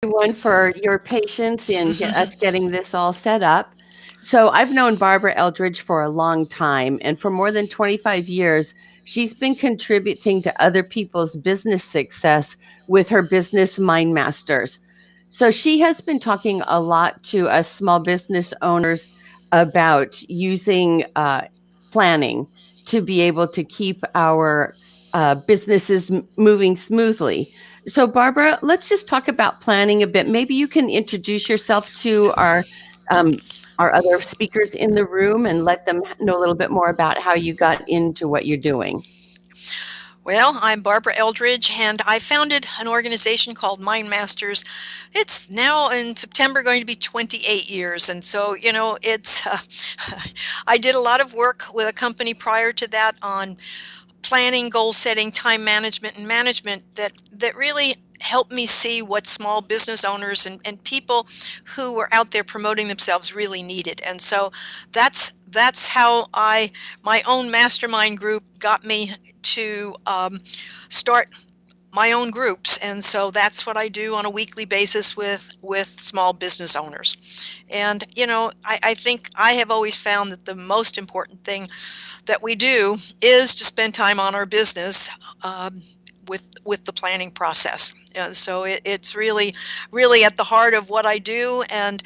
Everyone for your patience in us getting this all set up. So I've known Barbara Eldridge for a long time, and for more than 25 years, she's been contributing to other people's business success with her business MindMasters. So she has been talking a lot to us small business owners about using planning to be able to keep our businesses moving smoothly. So, Barbara, let's just talk about planning a bit. Maybe you can introduce yourself to um, our other speakers in the room and let them know a little bit more about how you got into what you're doing. Well, I'm Barbara Eldridge, and I founded an organization called MindMasters. It's now in September going to be 28 years, and so it's. I did a lot of work with a company prior to that on planning, goal setting, time management, and management that really helped me see what small business owners and people who were out there promoting themselves really needed. And so that's how my own mastermind group got me to start my own groups. And so that's what I do on a weekly basis with small business owners. And I think I have always found that the most important thing that we do is to spend time on our business, with the planning process. And so it's really at the heart of what I do, and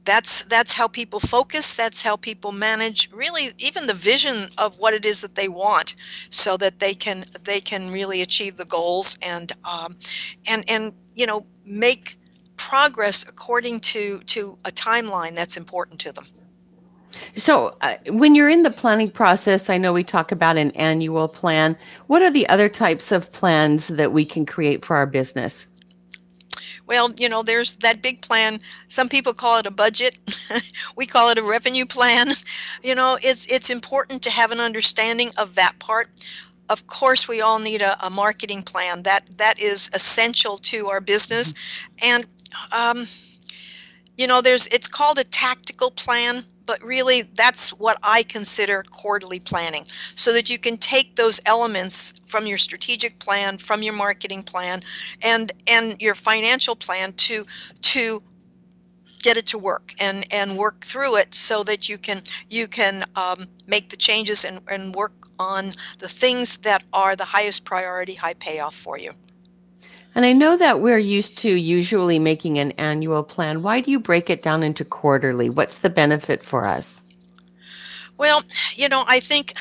that's how people focus. That's how people manage really even the vision of what it is that they want, so that they can really achieve the goals and make progress according to a timeline that's important to them. So, when you're in the planning process, I know we talk about an annual plan. What are the other types of plans that we can create for our business? Well, there's that big plan. Some people call it a budget. We call it a revenue plan. It's important to have an understanding of that part. Of course, we all need a marketing plan. That is essential to our business. And um, there's it's called a tactical plan, but really that's what I consider quarterly planning, so that you can take those elements from your strategic plan, from your marketing plan, and your financial plan to get it to work and work through it, so that you can make the changes and work on the things that are the highest priority, high payoff for you. And I know that we're used to usually making an annual plan. Why do you break it down into quarterly? What's the benefit for us? Well, I think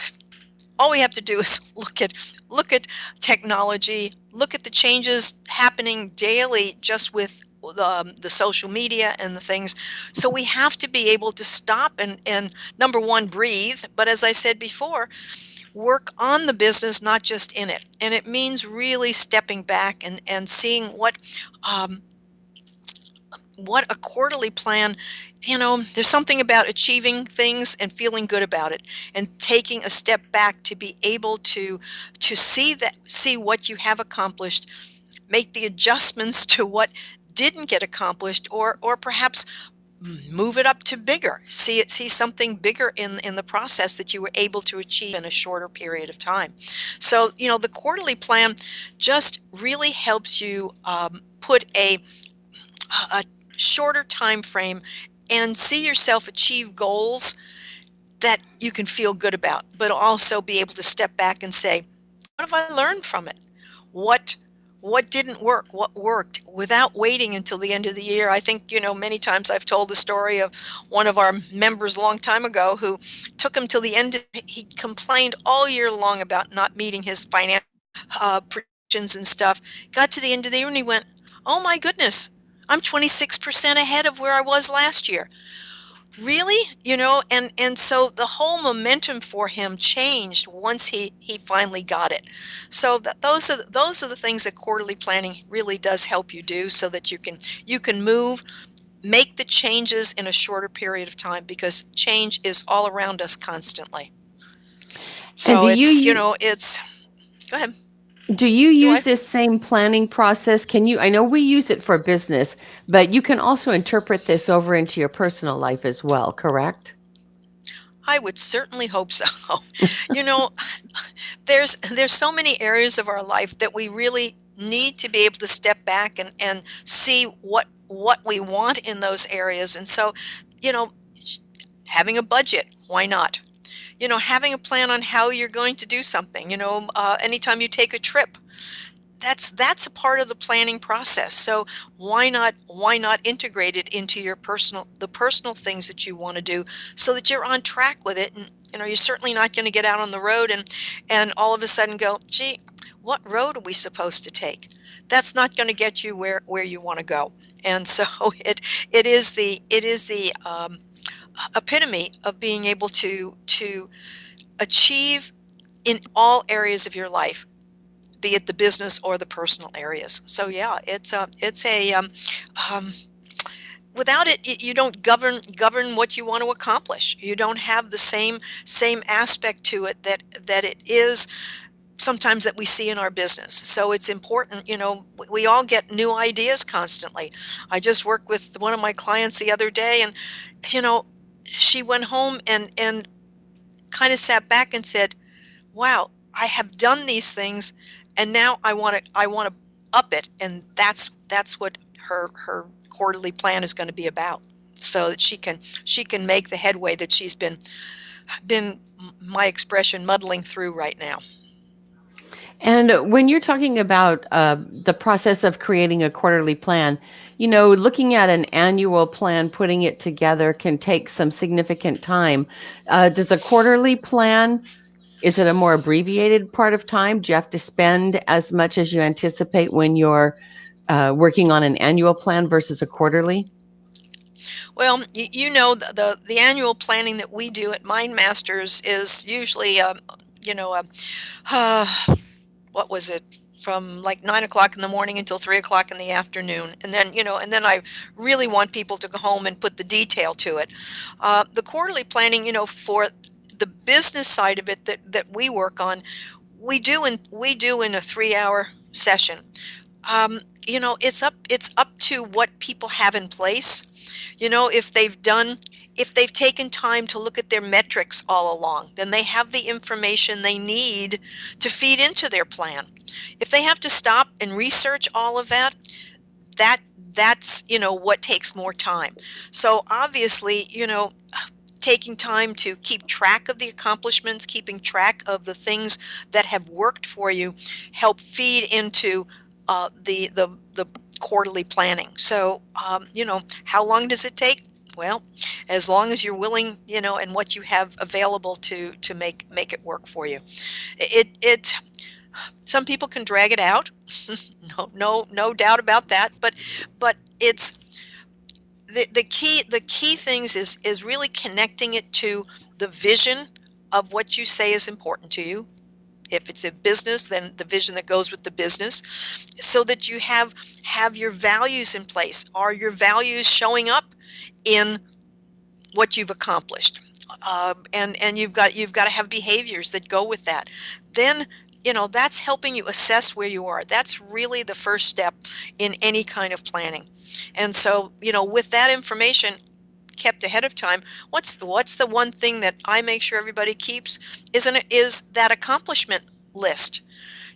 all we have to do is look at technology, look at the changes happening daily just with the social media and the things. So we have to be able to stop and number one, breathe. But as I said before, work on the business, not just in it. And it means really stepping back and seeing um, what a quarterly plan. There's something about achieving things and feeling good about it, and taking a step back to be able to see what you have accomplished, make the adjustments to what didn't get accomplished, or perhaps move it up to bigger, see something bigger in the process that you were able to achieve in a shorter period of time. So the quarterly plan just really helps you put a shorter time frame and see yourself achieve goals that you can feel good about, but also be able to step back and say, what have I learned from it? What what didn't work? What worked? Without waiting until the end of the year. I think, many times I've told the story of one of our members a long time ago who took him till the end. He complained all year long about not meeting his financial projections and stuff. Got to the end of the year and he went, "Oh my goodness, I'm 26% ahead of where I was last year." Really? And so the whole momentum for him changed once he finally got it. So those are the things that quarterly planning really does help you do, so that you can make the changes in a shorter period of time, because change is all around us constantly. And So it's go ahead. do you Do use I? this same planning process? Can you, I know we use it for business, but you can also interpret this over into your personal life as well, correct? I would certainly hope so. You know, there's so many areas of our life that we really need to be able to step back and see what we want in those areas. And so, you know, having a budget, why not? Having a plan on how you're going to do something. Anytime you take a trip, that's a part of the planning process. So why not integrate it into the personal things that you want to do, so that you're on track with it. And you're certainly not going to get out on the road and all of a sudden go, gee, what road are we supposed to take? That's not going to get you where you want to go. And so it is the epitome of being able to achieve in all areas of your life, be it the business or the personal areas. So yeah, um, without it, you don't govern what you want to accomplish. You don't have the same aspect to it that it is sometimes that we see in our business. So it's important. We all get new ideas constantly. I just worked with one of my clients the other day, and you know she went home and kind of sat back and said, wow, I have done these things, and now I want to up it. And that's what her quarterly plan is going to be about, so that she can make the headway that she's been my expression, muddling through right now. And when you're talking about the process of creating a quarterly plan, looking at an annual plan, putting it together can take some significant time. Does a quarterly plan, is it a more abbreviated part of time? Do you have to spend as much as you anticipate when you're working on an annual plan versus a quarterly? Well, the annual planning that we do at MindMasters is usually you know uh, what was it, from like 9 o'clock in the morning until 3 o'clock in the afternoon. And then I really want people to go home and put the detail to it. The quarterly planning, for the business side of it that we work on, we do in a 3-hour session. It's up to what people have in place. If they've taken time to look at their metrics all along, then they have the information they need to feed into their plan. If they have to stop and research all of that that's what takes more time. So obviously, taking time to keep track of the accomplishments, keeping track of the things that have worked for you, help feed into the quarterly planning. So how long does it take? Well, as long as you're willing, and what you have available to make it work for you. It Some people can drag it out, no doubt about that. But it's the key things is really connecting it to the vision of what you say is important to you. If it's a business, then the vision that goes with the business, so that you have your values in place. Are your values showing up in what you've accomplished? And you've got to have behaviors that go with that. Then that's helping you assess where you are. That's really the first step in any kind of planning. And so with that information kept ahead of time, what's the one thing that I make sure everybody keeps is that accomplishment list,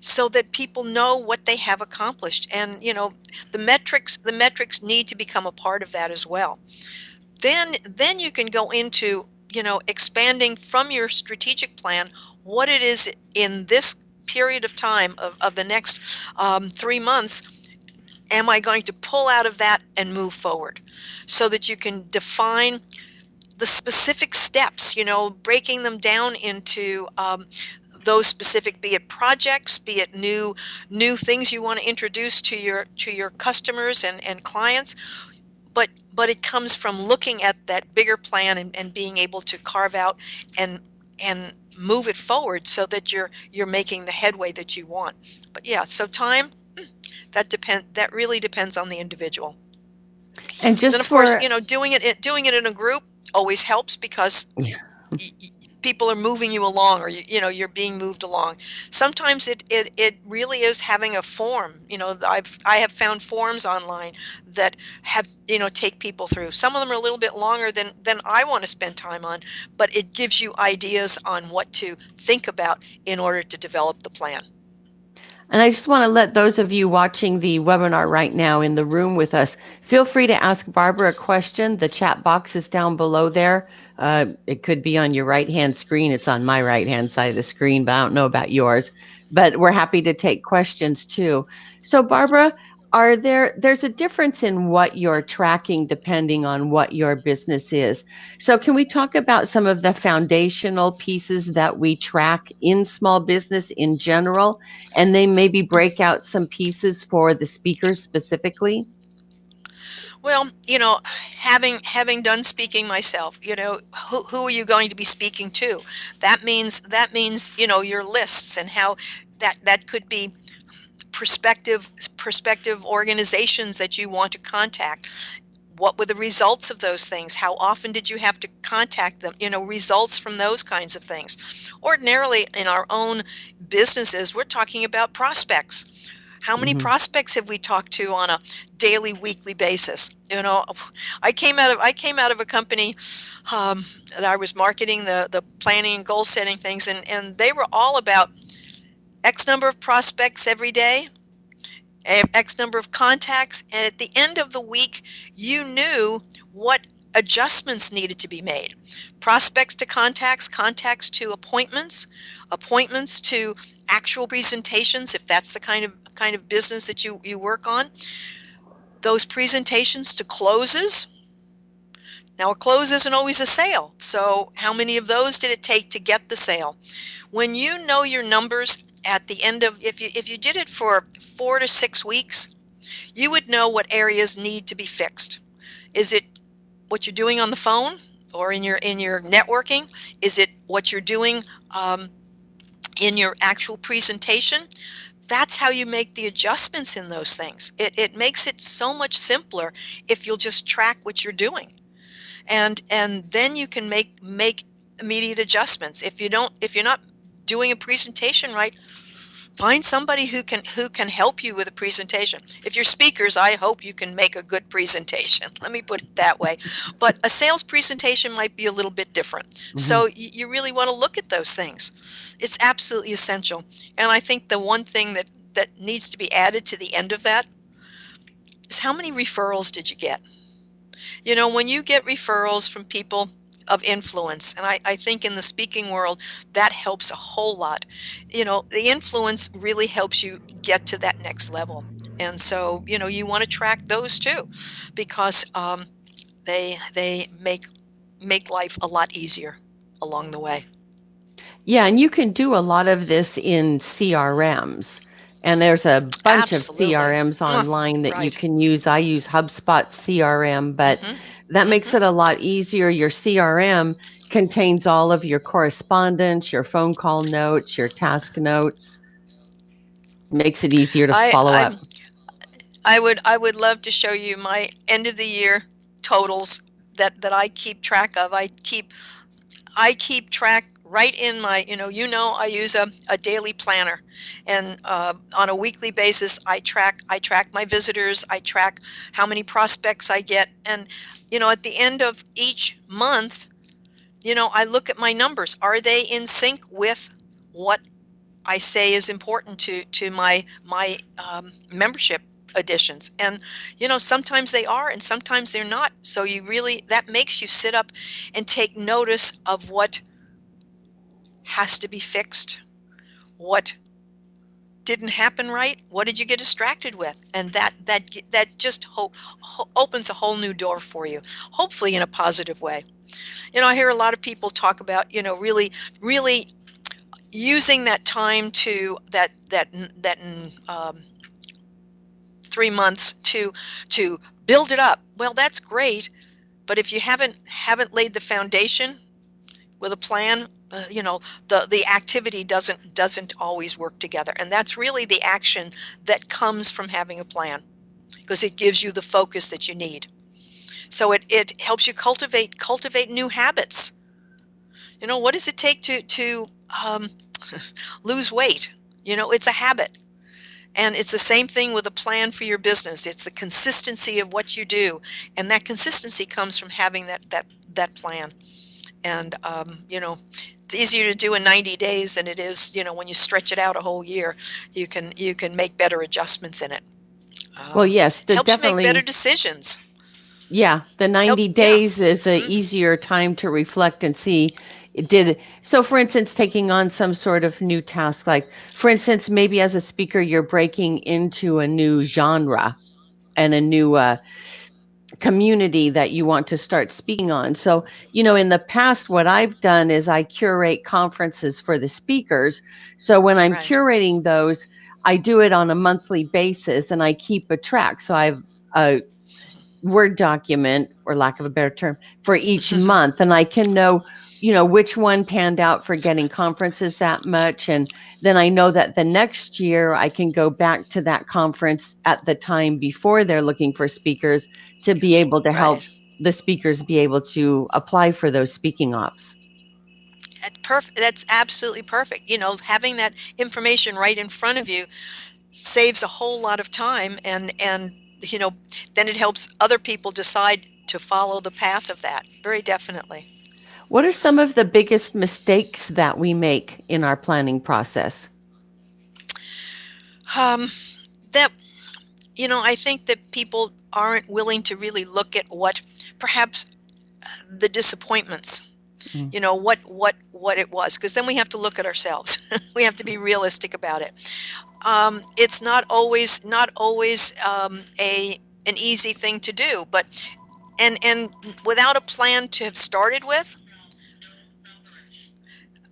so that people know what they have accomplished. And the metrics need to become a part of that as well. Then you can go into expanding from your strategic plan what it is in this period of time of the next 3 months am I going to pull out of that and move forward, so that you can define the specific steps, breaking them down into those specific, be it projects, be it new things you want to introduce to your customers and clients. But it comes from looking at that bigger plan and being able to carve out and move it forward, so that you're making the headway that you want. But yeah, so time, that really depends on the individual. And Then just of course, for, doing it in a group always helps, because yeah. people are moving you along, or you're being moved along. Sometimes it really is having a form. I have found forms online that have take people through. Some of them are a little bit longer than I want to spend time on, but it gives you ideas on what to think about in order to develop the plan. And I just want to let those of you watching the webinar right now in the room with us, feel free to ask Barbara a question. The chat box is down below there. It could be on your right-hand screen. It's on my right-hand side of the screen, but I don't know about yours. But we're happy to take questions too. So Barbara, there's a difference in what you're tracking depending on what your business is. So can we talk about some of the foundational pieces that we track in small business in general? And then maybe break out some pieces for the speakers specifically? Well, having done speaking myself, who are you going to be speaking to? That means your lists and how that could be prospective organizations that you want to contact. What were the results of those things? How often did you have to contact them? Results from those kinds of things. Ordinarily, in our own businesses, we're talking about prospects. How many Mm-hmm. prospects have we talked to on a daily, weekly basis? I came out of a company that I was marketing the planning and goal setting things, and they were all about X number of prospects every day, X number of contacts, and at the end of the week, you knew what adjustments needed to be made. Prospects to contacts, contacts to appointments, appointments to actual presentations, if that's the kind of business that you work on. Those presentations to closes. Now, a close isn't always a sale, so how many of those did it take to get the sale? When you know your numbers at the end of, if you did it for 4 to 6 weeks, you would know what areas need to be fixed. Is it what you're doing on the phone or in your networking? Is it what you're doing in your actual presentation? That's how you make the adjustments in those things. It makes it so much simpler if you'll just track what you're doing, and then you can make immediate adjustments. If you're not doing a presentation right, find somebody who can help you with a presentation. If you're speakers, I hope you can make a good presentation. Let me put it that way. But a sales presentation might be a little bit different. Mm-hmm. So you really want to look at those things. It's absolutely essential. And I think the one thing that needs to be added to the end of that is, how many referrals did you get? When you get referrals from people of influence, and I think in the speaking world, that helps a whole lot. The influence really helps you get to that next level. And so, you want to track those too, because they make life a lot easier along the way. Yeah, and you can do a lot of this in CRMs. And there's a bunch of Absolutely. CRMs online that you Right. can use. I use HubSpot CRM, but Mm-hmm. that makes Mm-hmm. it a lot easier. Your CRM contains all of your correspondence, your phone call notes, your task notes, makes it easier to I follow I up. I would love to show you my end of the year totals that I keep track of. I keep track right in my, I use a daily planner, and on a weekly basis, I track my visitors, I track how many prospects I get, and at the end of each month, I look at my numbers. Are they in sync with what I say is important to my membership additions? And sometimes they are, and sometimes they're not. So that makes you sit up and take notice of what has to be fixed, what didn't happen right, what did you get distracted with, and that just opens a whole new door for you, hopefully in a positive way. I hear a lot of people talk about really using that time to that 3 months to build it up. Well, that's great, but if you haven't laid the foundation with a plan, the activity doesn't always work together, and that's really the action that comes from having a plan, because it gives you the focus that you need. So it helps you cultivate new habits. What does it take to lose weight? It's a habit. And it's the same thing with a plan for your business. It's the consistency of what you do, and that consistency comes from having that plan. And it's easier to do in 90 days than it is, when you stretch it out a whole year. You can make better adjustments in it. Well, yes, the Helps you make better definitely. decisions. Yeah, the Help, 90 yeah. days is a Hmm. easier time to reflect and see it did. So for instance, taking on some sort of new task, like for instance, maybe as a speaker, you're breaking into a new genre and a new community that you want to start speaking on. So, in the past, what I've done is I curate conferences for the speakers. So when I'm Right. curating those, I do it on a monthly basis and I keep a track. So I've a Word document, or lack of a better term, for each month, and I can know which one panned out for getting conferences that much, and then I know that the next year I can go back to that conference at the time before they're looking for speakers to be able to help Right. the speakers be able to apply for those speaking ops. That's perfect. That's absolutely perfect. Having that information right in front of you saves a whole lot of time, and you know then it helps other people decide to follow the path of that. Very definitely. What are some of the biggest mistakes that we make in our planning process? um, that I think that people aren't willing to really look at what perhaps the disappointments, Mm. what it was, because then we have to look at ourselves. We have to be realistic about it. It's not always a an easy thing to do, but and without a plan to have started with,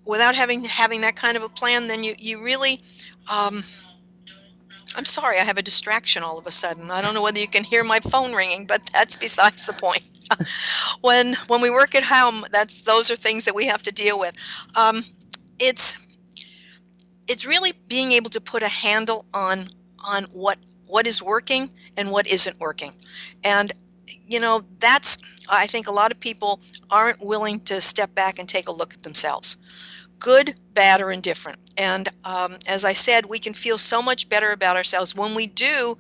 without having that kind of a plan, then you really, um, I'm sorry, I have a distraction all of a sudden. I don't know whether you can hear my phone ringing, but that's besides the point. When we work at home, those are things that we have to deal with. Um, it's it's really being able to put a handle on what is working and what isn't working, and that's, I think, a lot of people aren't willing to step back and take a look at themselves, good, bad, or indifferent. And as I said, we can feel so much better about ourselves when we do,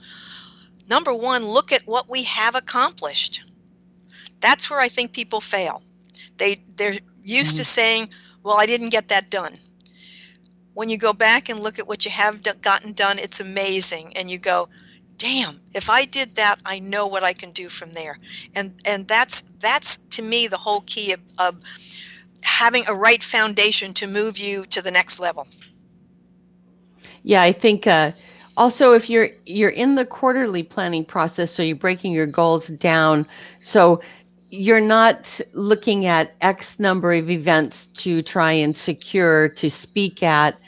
number one, look at what we have accomplished. That's where I think people fail. They're used to Mhm. saying, well, I didn't get that done. When you go back and look at what you have gotten done, it's amazing. And you go, damn, if I did that, I know what I can do from there. And that's to me the whole key of having a right foundation to move you to the next level. Yeah, I think also if you're in the quarterly planning process, so you're breaking your goals down, so you're not looking at X number of events to try and secure to speak at.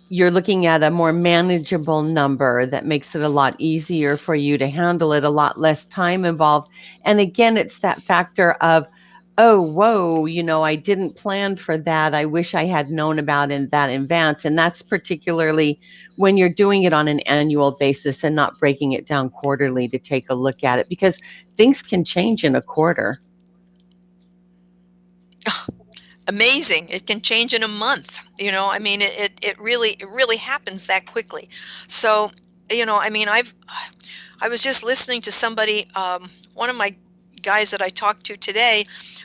You're looking at a more manageable number that makes it a lot easier for you to handle it, a lot less time involved. And again, it's that factor of, oh, whoa, I didn't plan for that. I wish I had known about that in advance. And that's particularly when you're doing it on an annual basis and not breaking it down quarterly to take a look at it, because things can change in a quarter. Amazing. It can change in a month. I mean, it really happens that quickly. So, I mean, I was just listening to somebody, one of my guys that I talked to today.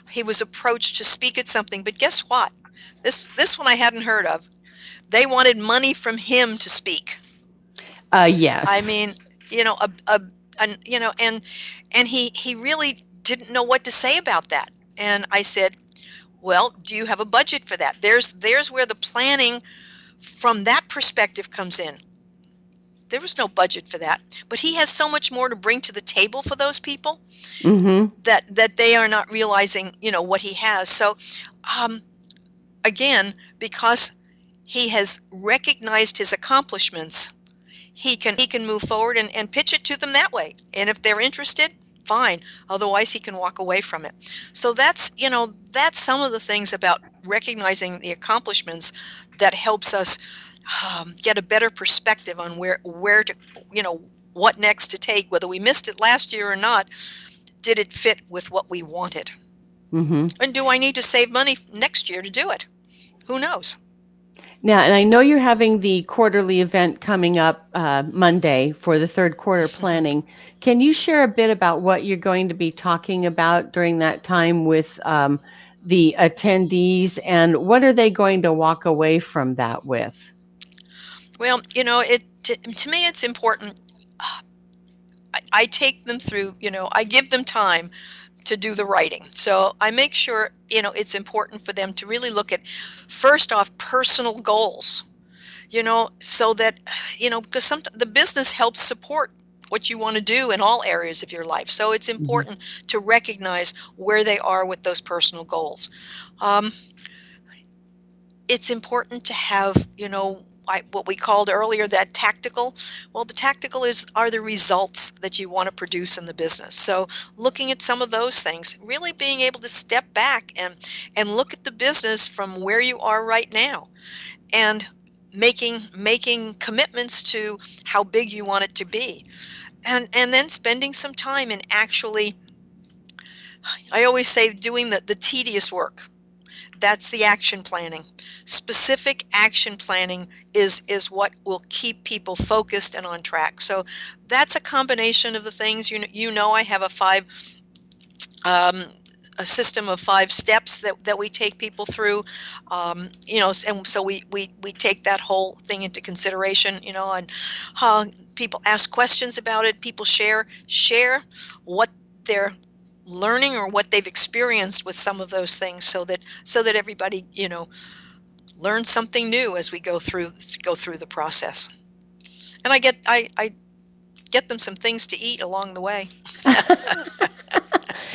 He was approached to speak at something, but guess what? This one I hadn't heard of. They wanted money from him to speak. I Yes. mean, an, and he really didn't know what to say about that. And I said, well, do you have a budget for that? There's where the planning from that perspective comes in. There was no budget for that, but he has so much more to bring to the table for those people Mm-hmm. that they are not realizing, what he has. So, um, again, because he has recognized his accomplishments, he can move forward and pitch it to them that way. And if they're interested, fine. Otherwise, he can walk away from it. So that's some of the things about recognizing the accomplishments that helps us get a better perspective on where to, what next to take. Whether we missed it last year or not, did it fit with what we wanted? Mm-hmm. And do I need to save money next year to do it? Who knows? Now, and I know you're having the quarterly event coming up Monday for the third quarter planning. Can you share a bit about what you're going to be talking about during that time with the attendees, and what are they going to walk away from that with? Well, to me, it's important. I take them through, I give them time to do the writing. So I make sure, it's important for them to really look at, first off, personal goals, so that, because sometimes the business helps support what you want to do in all areas of your life. So it's Mhm. important to recognize where they are with those personal goals. Um, it's important to have, what we called earlier that tactical. Well, the tactical are the results that you want to produce in the business. So looking at some of those things, really being able to step back and look at the business from where you are right now, and making commitments to how big you want it to be, and then spending some time in actually, I always say, doing the tedious work. That's the action planning. Specific action planning is what will keep people focused and on track. So that's a combination of the things. I have um, a system of 5 steps that we take people through. And so we take that whole thing into consideration. And people ask questions about it. People share what they're learning or what they've experienced with some of those things, so that everybody learn something new as we go through the process. And I get them some things to eat along the way.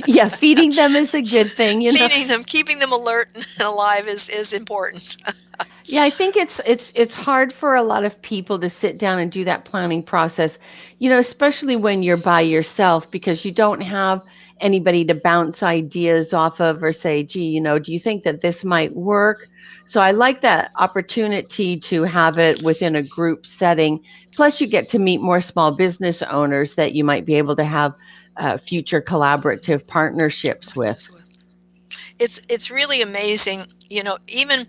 Yeah, feeding them is a good thing. Feeding them, keeping them alert and alive is important. Yeah, I think it's hard for a lot of people to sit down and do that planning process, especially when you're by yourself because you don't have anybody to bounce ideas off of or say, gee, do you think that this might work? So I like that opportunity to have it within a group setting. Plus, you get to meet more small business owners that you might be able to have future collaborative partnerships with. It's really amazing, even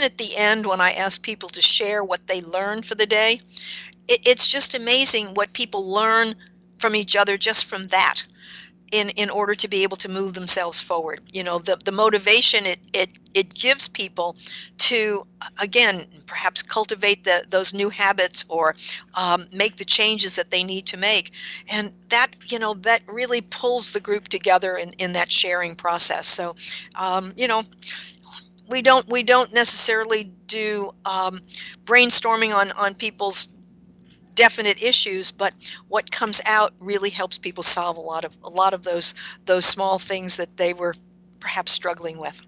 at the end when I ask people to share what they learned for the day. It's just amazing what people learn from each other just from that, in order to be able to move themselves forward. The motivation it gives people to, again, perhaps cultivate those new habits, or make the changes that they need to make. And that really pulls the group together in that sharing process. So um, you know we don't necessarily do brainstorming on people's definite issues, but what comes out really helps people solve a lot of those small things that they were perhaps struggling with.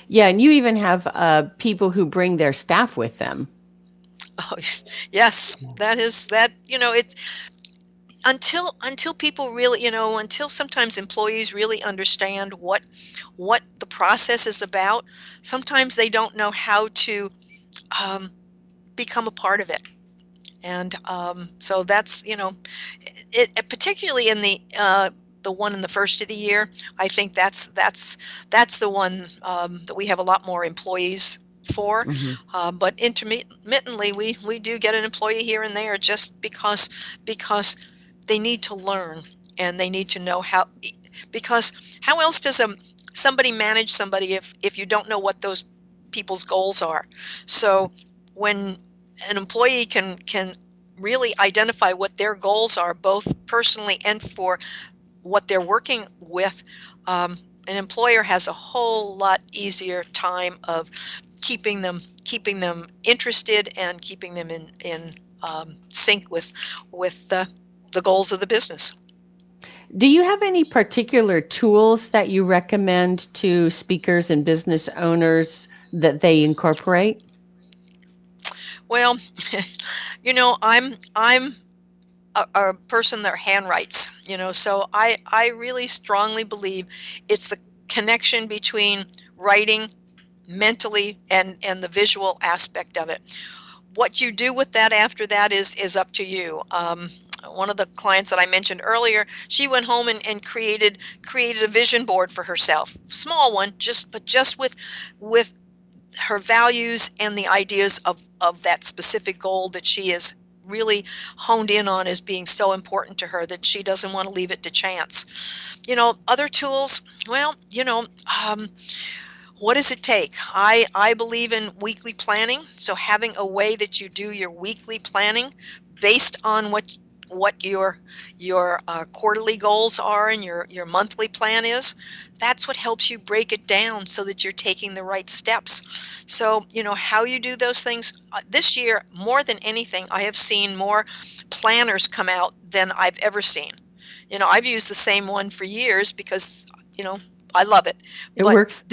Yeah, and you even have people who bring their staff with them. Oh, yes, that is that. It's until people really, until sometimes employees really understand what the process is about. Sometimes they don't know how to um, become a part of it. And so that's, particularly in the one in the first of the year. I think that's the one that we have a lot more employees for. Mhm. But intermittently, we do get an employee here and there, just because they need to learn, and they need to know how. Because how else does somebody manage somebody if you don't know what those people's goals are? So when an employee can really identify what their goals are, both personally and for what they're working with, um, an employer has a whole lot easier time of keeping them interested, and keeping them in sync with the goals of the business. Do you have any particular tools that you recommend to speakers and business owners that they incorporate? Well, I'm a person that handwrites, so I really strongly believe it's the connection between writing mentally and the visual aspect of it. What you do with that after that is up to you. One of the clients that I mentioned earlier, she went home and created a vision board for herself, small one, just with her values and the ideas of that specific goal that she is really honed in on as being so important to her that she doesn't want to leave it to chance. Other tools, well, what does it take? I believe in weekly planning. So having a way that you do your weekly planning based on what your quarterly goals are and your monthly plan is, that's what helps you break it down so that you're taking the right steps. So how you do those things. This year, more than anything, I have seen more planners come out than I've ever seen. I've used the same one for years because I love it. It But works.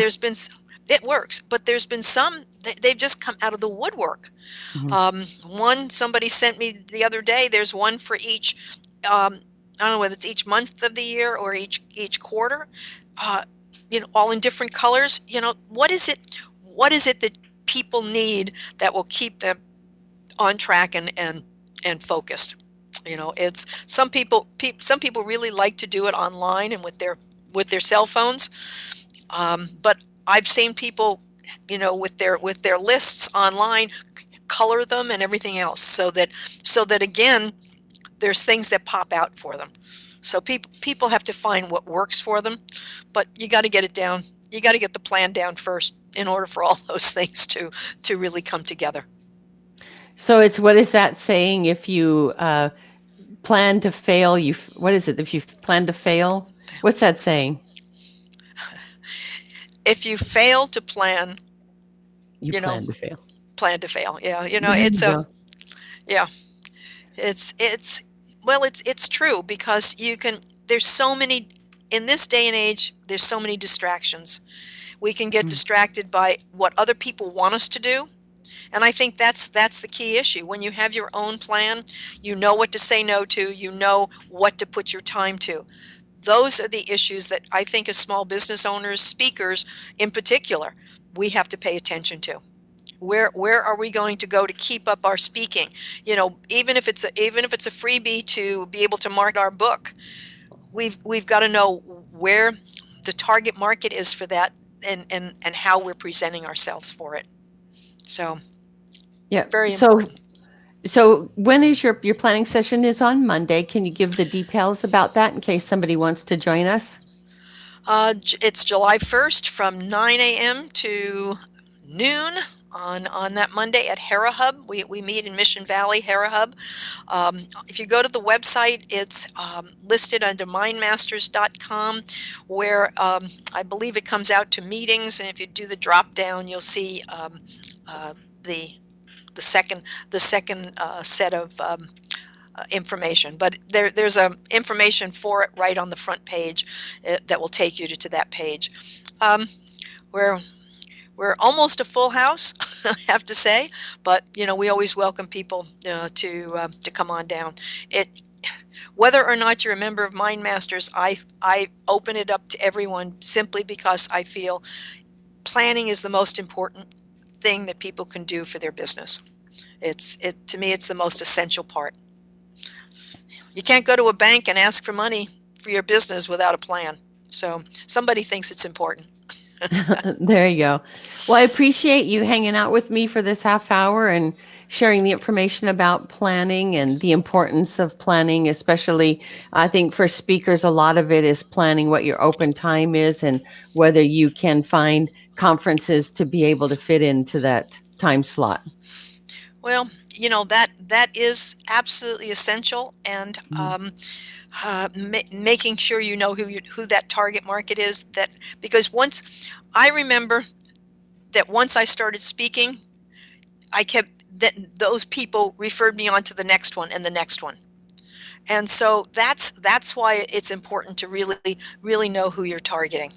it works, but there's been some they've just come out of the woodwork. Mhm. One somebody sent me the other day. There's one for each. I don't know whether it's each month of the year or each quarter. Uh, all in different colors. What is it? What is it that people need that will keep them on track and focused? It's some people really like to do it online and with their cell phones. But I've seen people, with their lists online, color them and everything else, so that again, there's things that pop out for them. So people have to find what works for them, but you got to get it down. You got to get the plan down first in order for all those things to really come together. So it's, what is that saying? If you plan to fail, what is it? If you plan to fail, what's that saying? If you fail to plan, You you know, plan to fail. plan to fail. Yeah, There it's you a go. yeah. It's well, it's true because you can. There's so many in this day and age. There's so many distractions. We can get Mm. distracted by what other people want us to do, and I think that's the key issue. When you have your own plan, you know what to say no to. You know what to put your time to. Those are the issues that I think as small business owners, speakers in particular, we have to pay attention to. Where are we going to go to keep up our speaking? Even if it's a freebie to be able to market our book, we've got to know where the target market is for that, and how we're presenting ourselves for it. So Yeah. very So important. so when is your planning session? Is on Monday. Can you give the details about that in case somebody wants to join us? It's July 1st from 9 a.m. to noon on that Monday at Hera Hub. We meet in Mission Valley, Hera Hub. If you go to the website, it's listed under mindmasters.com, where I believe it comes out to meetings. And if you do the drop down, you'll see uh, the the second set of information. But there's a information for it right on the front page that will take you to that page. Um, we're we're almost a full house, I have to say, but we always welcome people to come on down. It Whether or not you're a member of MindMasters, I open it up to everyone simply because I feel planning is the most important thing that people can do for their business. To me, it's the most essential part. You can't go to a bank and ask for money for your business without a plan. So somebody thinks it's important. There you go. Well, I appreciate you hanging out with me for this half hour and sharing the information about planning and the importance of planning, especially I think for speakers, a lot of it is planning what your open time is and whether you can find conferences to be able to fit into that time slot. Well, that is absolutely essential, and Mhm. making sure you know who that target market is. That because once I remember that once I started speaking, I kept that those people referred me on to the next one and the next one. And so that's why it's important to really know who you're targeting.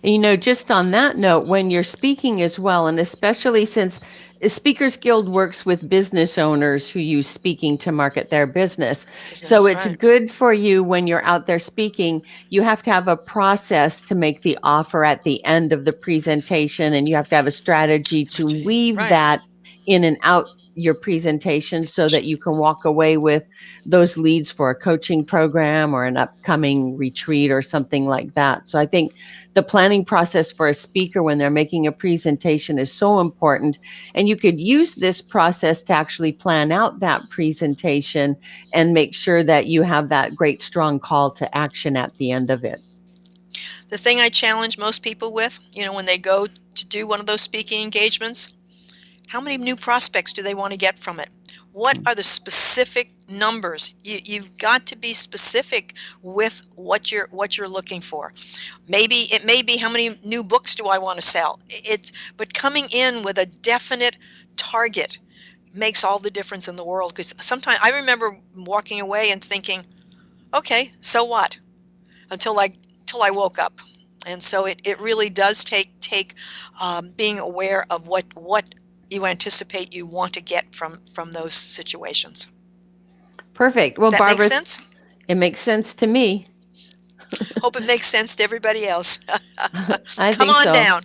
And, just on that note, when you're speaking as well, and especially since Speakers Guild works with business owners who use speaking to market their business. So Business, it's right? good for you when you're out there speaking. You have to have a process to make the offer at the end of the presentation, and you have to have a strategy to weave Right. that in and out your presentation so that you can walk away with those leads for a coaching program or an upcoming retreat or something like that. So I think the planning process for a speaker when they're making a presentation is so important. And you could use this process to actually plan out that presentation and make sure that you have that great strong call to action at the end of it. The thing I challenge most people with, when they go to do one of those speaking engagements, how many new prospects do they want to get from it? What are the specific numbers? You've got to be specific with what you're looking for. Maybe it may be how many new books do I want to sell? But coming in with a definite target makes all the difference in the world. Because sometimes I remember walking away and thinking, okay, so what? Until I woke up. And so it really does take being aware of what you anticipate you want to get from those situations. Perfect. Well, Does that make Barbara, sense? it makes sense to me. Hope it makes sense to everybody else. I Come think on so. down.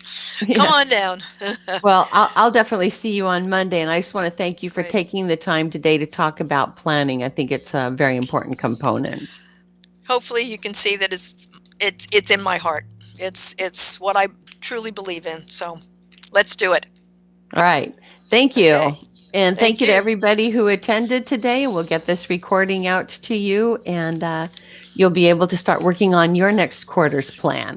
Come Yeah. on down. Well, I'll definitely see you on Monday. And I just want to thank you for Great. taking the time today to talk about planning. I think it's a very important component. Hopefully you can see that it's in my heart. It's what I truly believe in. So let's do it. All right. Thank Okay. you. And thank Thank you to you. everybody who attended today. We'll get this recording out to you, and you'll be able to start working on your next quarter's plan.